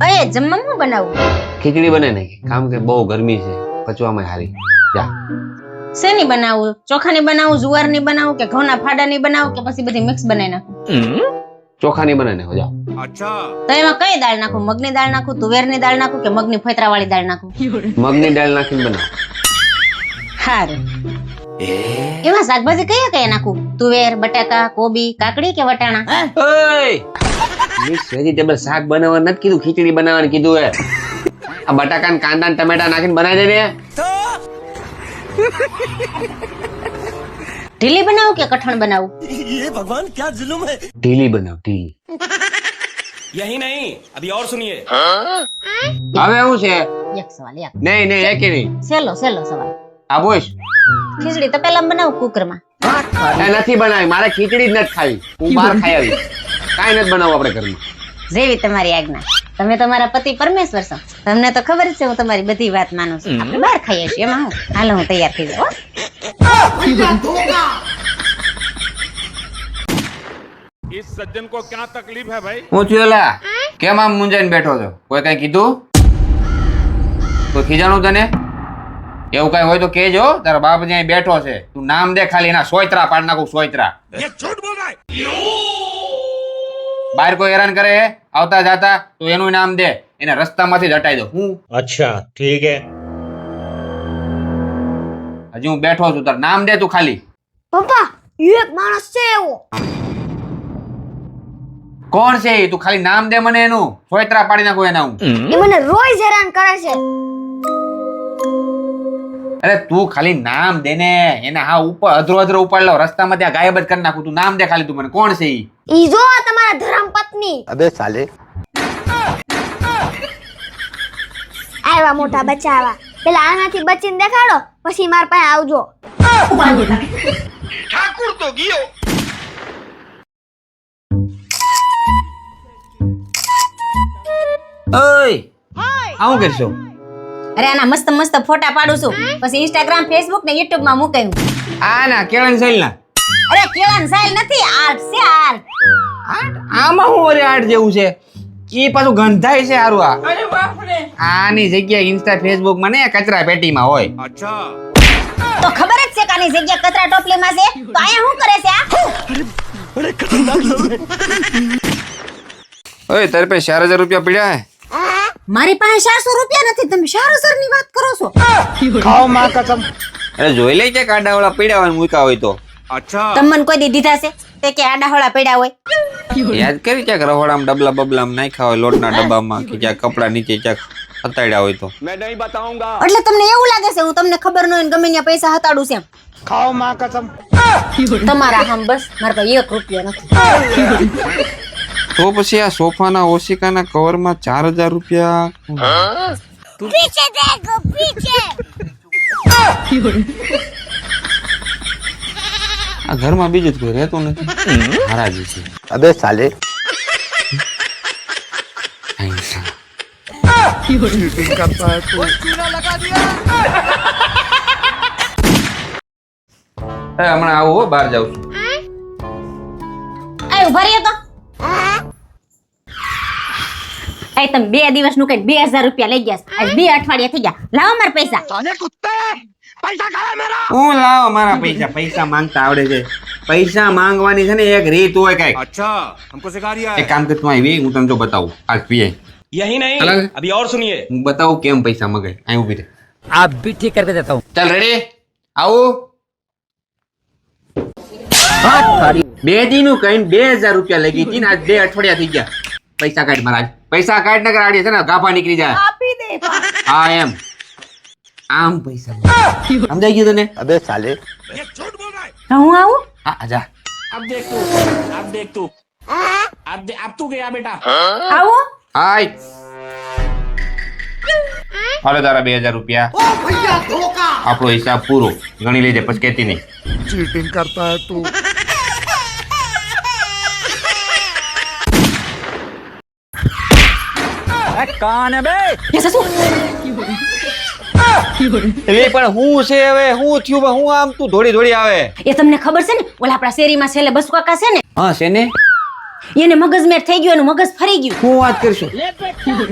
અરે જમવામાં બનાવું ખીચડી બને ને કામ કે બહુ ગરમી છે પચવામાં હારી જા શેની બનાવું ચોખાની બનાવું જુવારની બનાવું કે ઘઉંના ફાડાની બનાવું કે પછી બધી મિક્સ બનાવી નાખું ચોખાની બને ને જા તો એમાં કઈ દાળ નાખું મગની દાળ નાખું તુવેરની દાળ નાખું કે મગની ફોતરા વાળી દાળ નાખું મગની દાળ નાખીને બનાવ હારું એમાં શાકભાજી કયા કયા નાખું તુવેર બટાકા કોબી કાકડી કે વટાણા ઓય મિક્સ વેજીટેબલ શાક બનાવવા નથી કીધું ખીચડી બનાવવાનું કીધું હે આ બટાકા ને કાંદા ને ટમેટા નાખીને બનાવી દે ને ઢીલી બનાવું કે કઠણ બનાવું ये भगवान क्या जुल्म है ઢીલી બનાવ ઢીલી यही नहीं अभी और सुनिए હવે શું છે એક સવાલ એક નહીં નહીં એકે નહીં સેલો સવાલ આ બોસ ખીચડી તો પેલા બનાવું કુકરમાં એ નથી બનાવી મારે ખીચડી જ નથી ખાવી હું બહાર ખાઈ આવી કાંઈ નથી બનાવું આપણે ઘરમાં જેવી તમારી આજ્ઞા તમે તમારા પતિ પરમેશ્વર છો તમને તો ખબર જ છે હું તમારી બધી વાત માનું છું આપણે બહાર ખાઈએ છીએ એમાં હું હાલો હું તૈયાર થઈ જાઉં इस सज्जन को क्या तकलीफ है भाई? હું છું એલા કેમ આમ મુંજાઈને બેઠો છો કોઈ કઈ કીધું કોઈ ખીજાણું તને એવું કઈ હોય તો કેજો તારા બાપ જ્યાં બેઠો છે તું નામ દે ખાલી એના સોયત્રા પાડ નાખું સોયત્રા ये झूठ बोल रहा है બહાર કોઈ હેરાન કરે આવતા જાતા તો એનું નામ દે એને રસ્તામાંથી જ હટાઈ દો હું अच्छा ठीक है હજી હું બેઠો છું તાર નામ દે તું ખાલી પપ્પા એક માણસ છે એવો કોણ છે ઈ? તું ખાલી નામ દે મને એનું સોયત્રા પાડી નાખું એના હું એ મને રોજ હેરાન કરે છે અરે તું ખાલી નામ દે ને એને હા ઉપર અધરો અધરો ઉપાડ લો રસ્તામાં ત્યાં ગાયબ જ કરી નાખું તું નામ દે ખાલી તું મને કોણ છે ઈ ઈ જો તમારા ધર્મપત્ની अबे साले આવ્યા મોટા બચાવા પેલા આનાથી બચીને દેખાડો પછી માર પાસે આવજો ઓય આવું કરશો અરે આના મસ્ત મસ્ત ફોટા પાડું છું પછી ઇન્સ્ટાગ્રામ ફેસબુક ને યુટ્યુબ માં મૂકાયું આ ના કેળન સૈલ ના અરે કેળાન સાઈલ નથી આર્ટ છે આર્ટ આમાં હું વળી આર્ટ જેવું છે ઈ પાછું ગંધાય છે હારું આ આની જગ્યાએ ઇન્સ્ટા ફેસબુક માં ને કચરા પેટીમાં હોય अच्छा તો ખબર જ છે કે આની જગ્યા કચરા ટોપલીમાં છે તો અહીંયા શું કરે છે આ बड़े खतरनाक लोग हैं ઓય તારે પાસે 4000 રૂપિયા પડ્યા હે મારી પાસે 400 રૂપિયા નથી તમે 400 ની વાત કરો છો खाओ माँ कसम અરે જોઈ લે કે કાડાવાળા પડ્યા હોય ને મૂકા હોય તો अच्छा તમે મને કોઈ દી દીધા છે તે કે આડાહોળા પડ્યા હોય યાદ કરી ક્યાંક રહોડામાં ડબલા બબલામાં નાખ્યા હોય લોટના ડબ્બામાં કે ક્યાંક કપડા નીચે ક્યાંક હતાડ્યા હોય તો मैं नहीं बताऊंगा એટલે તમને એવું લાગે છે હું તમને ખબર ન હોય ને ગમે ત્યાં પૈસા હતાડું છે એમ खाओ माँ कसम તમારા હમ બસ મારા પાસે 1 રૂપિયો નથી તો પછી આ સોફાના ઓશિકાના કવરમાં 4000 રૂપિયા પીછે દેખો પીછે આ ઘરમાં બીજું જ કોઈ રહેતું નથી હારાજી છે अबे साले અહિંસા. એ હમણાં આવું હો બહાર જાઉં છું એ ઉભા રહ્યો તો એ તમે 2 દિવસનું કઈ 2000 રૂપિયા લઈ ગયા આજ 2 અઠવાડિયા થઈ ગયા લાવો મારા પૈસા હું લાવો મારા પૈસા પૈસા માંગતા આવડે છે પૈસા માંગવાની છે ને એક રીત હોય કઈક अच्छा हमको सिखा रिया એક કામ કર તું આવી હું તને જો બતાવું આ પીએ यही नहीं अलग? अभी और सुनिए હું બતાવું કેમ પૈસા મગાય અહીં ઉભી રહે आप भी ठीक करके देता हूँ ચાલ રેડી આવું બે દીનું કઈ 2000 રૂપિયા લઈ ગઈ હતી ને આજ 2 અઠવાડિયા થઈ ગયા પૈસા કાઢ મહારાજ પૈસા કાઢ નકર આડી છે ને ગાભા નીકળી જાય આપી દે હા એમ આમ પૈસા સમજાઈ ગયું તને अबे साले હું આવું હા જા अब देख तू अब तू गया बेटा આવો હાય હાલો તારા 2000 રૂપિયા આપણો હિસાબ પૂરો ગણી લેજે પછી કહેતી નહીં चीटिंग करता है तू कौन है बे એ સસુ એટલે પણ હું છે હવે હું થયું બા? હું આમ તું ધોડી ધોડી આવે એ તમને ખબર છે ને ઓલા આપણા શેરીમાં છેલ્લે બસુ કાકા છે ને હા છે ને એને મગજમેર થઈ ગયું, એનું મગજ ફરી ગયું. શું વાત કરશો?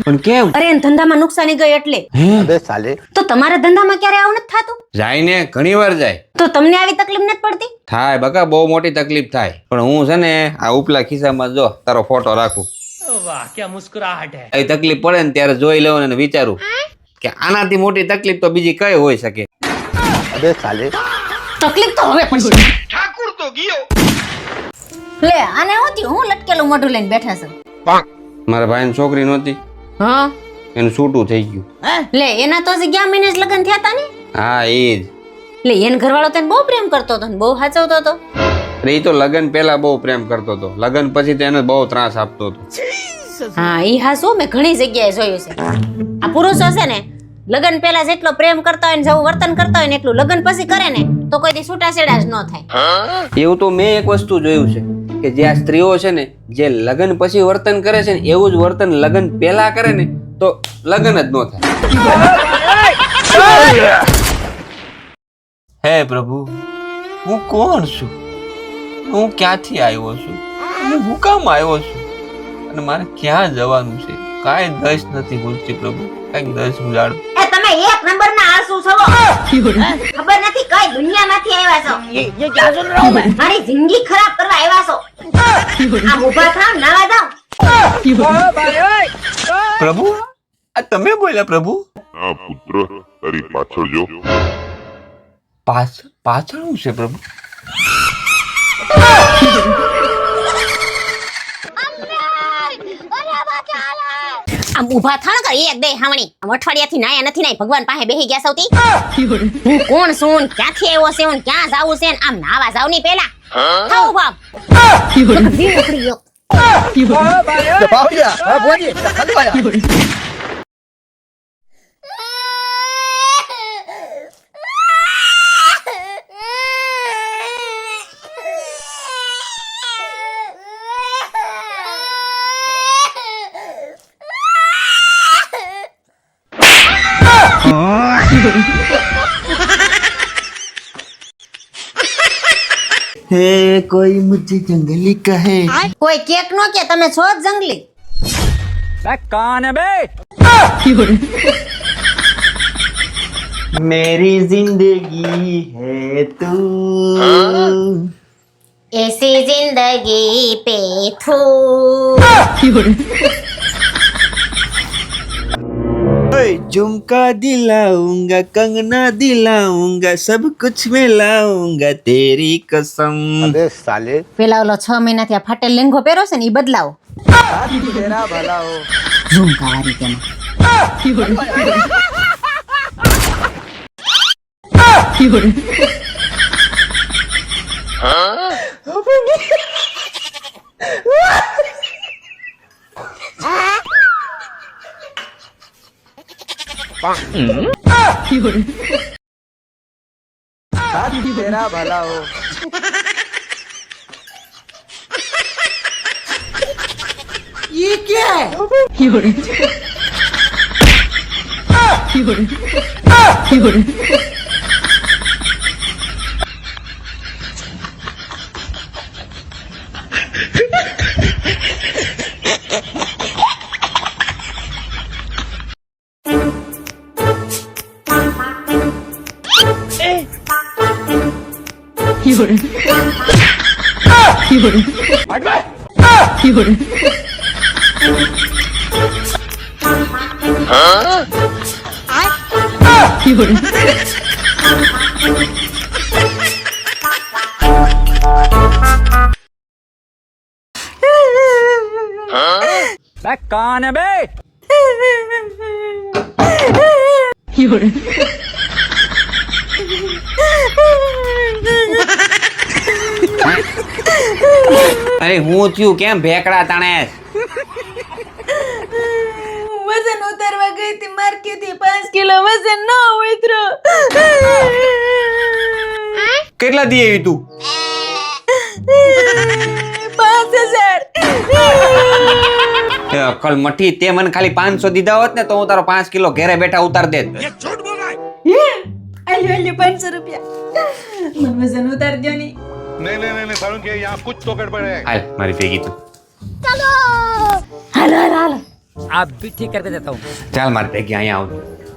પણ કેમ? અરે એને ધંધામાં નુકસાની ગઈ એટલે. अबे साले તો તમારા ધંધામાં ક્યારે આવું નથી થતું? જાય ને, ઘણી વાર જાય. તો તમને આવી તકલીફ નથી પડતી? થાય બકા, બહુ મોટી તકલીફ થાય. પણ હું છે ને આ ઉપલા ખિસ્સામાં જો તારો ફોટો રાખું. वाह क्या मुस्कुराहट है. એ તકલીફ પડે ને ત્યારે જોઈ લઉં અને વિચારું કે આનાથી મોટી તકલીફ તો બીજી કઈ હોઈ શકે. अबे साले તકલીફ તો હવે પડશે. લે આને હું થયું? હું લટકેલું મોઢું લઈને બેઠા છું. મારા ભાઈની છોકરી નહોતી, હા એનું છૂટું થઈ ગયું. લે એના તો હજી 11 મહિને જ લગ્ન થયા હતા ને. હા એ જ. લે એને ઘરવાળો તને બહુ પ્રેમ કરતો હતો ને બહુ સાચવતો હતો. અરે એ તો લગ્ન પહેલા બહુ પ્રેમ કરતો હતો, લગ્ન પછી તો એને બહુ ત્રાસ આપતો હતો. હા ઈ હાસુ મેં ઘણી જગ્યાએ જોયું છે. આ પુરુષો છે ને લગ્ન પહેલા જેટલો પ્રેમ કરતા હોય ને જેવું વર્તન કરતા હોય ને એટલું લગ્ન પછી કરે ને તો કોઈ દી છૂટાછેડા જ ન થાય. એવું તો મેં એક વસ્તુ જોયું છે કે જે આ સ્ત્રીઓ છે ને જે લગ્ન પછી વર્તન કરે છે ને એવું જ વર્તન લગ્ન પહેલા કરે ને તો લગ્ન જ ન થાય. હે પ્રભુ, હું કોણ છું? હું ક્યાંથી આવ્યો છું? હું કામ આવ્યો છું? અને મારે ક્યાં જવાનું છે? કાંઈ દસ નથી બોલતી પ્રભુ, કાંઈક દસ ઉજાડો. એ તમે એક નંબરના આળસુ છો. ખબર નથી કઈ દુનિયામાંથી આવ્યા છો. ये क्या सुन रहा हूं मैं? મારી જિંદગી ખરાબ કરવા આવ્યા છો. આ ઊભા થાવ, નાવા જાવ. પ્રભુ, આ તમે બોલ્યા પ્રભુ? હા પુત્ર, તારી પાછળ જો. પાછળ હું છે પ્રભુ? આમ ઊભા થાણ કર એક દે હાવણી. આમ અઠવાડિયાથી નાયા નથી નાઈ ભગવાન પાસે બેહી ગયા સૌથી. હું કોણ છું ને ક્યાંથી આવ્યો છે ને ક્યાં જાવું છે ને આમ નાવા જાવ ની પહેલા. થાવ બાપ. જીવ ઉખડી ગયો. है कोई मुझे जंगली कहे. કોઈ કેક નો કે તમે છો જ જંગલી. बे कौन है बे? मेरी जिंदगी है तू. ऐसी जिंदगी पे थू. झुमका दिलाऊंगा, कंगना दिलाऊंगा, सब कुछ मैं लाऊंगा तेरी कसम. अबे साले પેલા ઓલો 6 મહિનાથી આ ફાટેલ લેંઘો પહેરો છે ને ઈ બદલાવો. तेरा भला हो. ઝુમકા વાળી તેમાં. तेरा भला हो. ये क्या है? बे कौन है बे? અરે હું થયું? કેમ ભેકડા તાણે? વજન ઉતારવા ગઈ હતી માર્કેટથી 5 કિલો વજન ન ઉતરો. કેટલા દી આવી તું? 5000. અકલ મઠી, તે મને ખાલી 500 દીધા હોત ને તો હું તારો 5 કિલો ઘરે બેઠા ઉતાર દેત. આલ્યો 500 રૂપિયા. મને વજન ઉતાર દો ની. नहीं नहीं नहीं सारुण के यहाँ कुछ तो गड़बड़ है. હાલ મારી ભેગી તું. ચલો હાલો હાલો હાલો आप भी ठीक करके देता हूँ। ચાલ મારે ભેગી અહીંયા આવ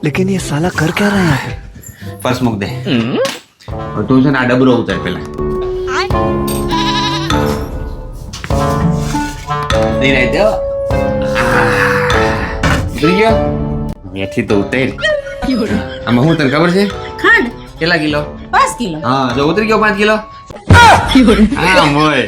लेकिन ये साला कर क्या रहा है? પર્સ મૂક દે હવે તું છે ને આ ડબરો ઉતાર પેલા નહીં રહી દો ઉતરી ગયો મેથી તો ઉતર આમાં શું તને ખબર છે ખાંડ કેટલા કિલો 5 કિલો હા જો ઉતરી ગયો 5 કિલો આમ હોય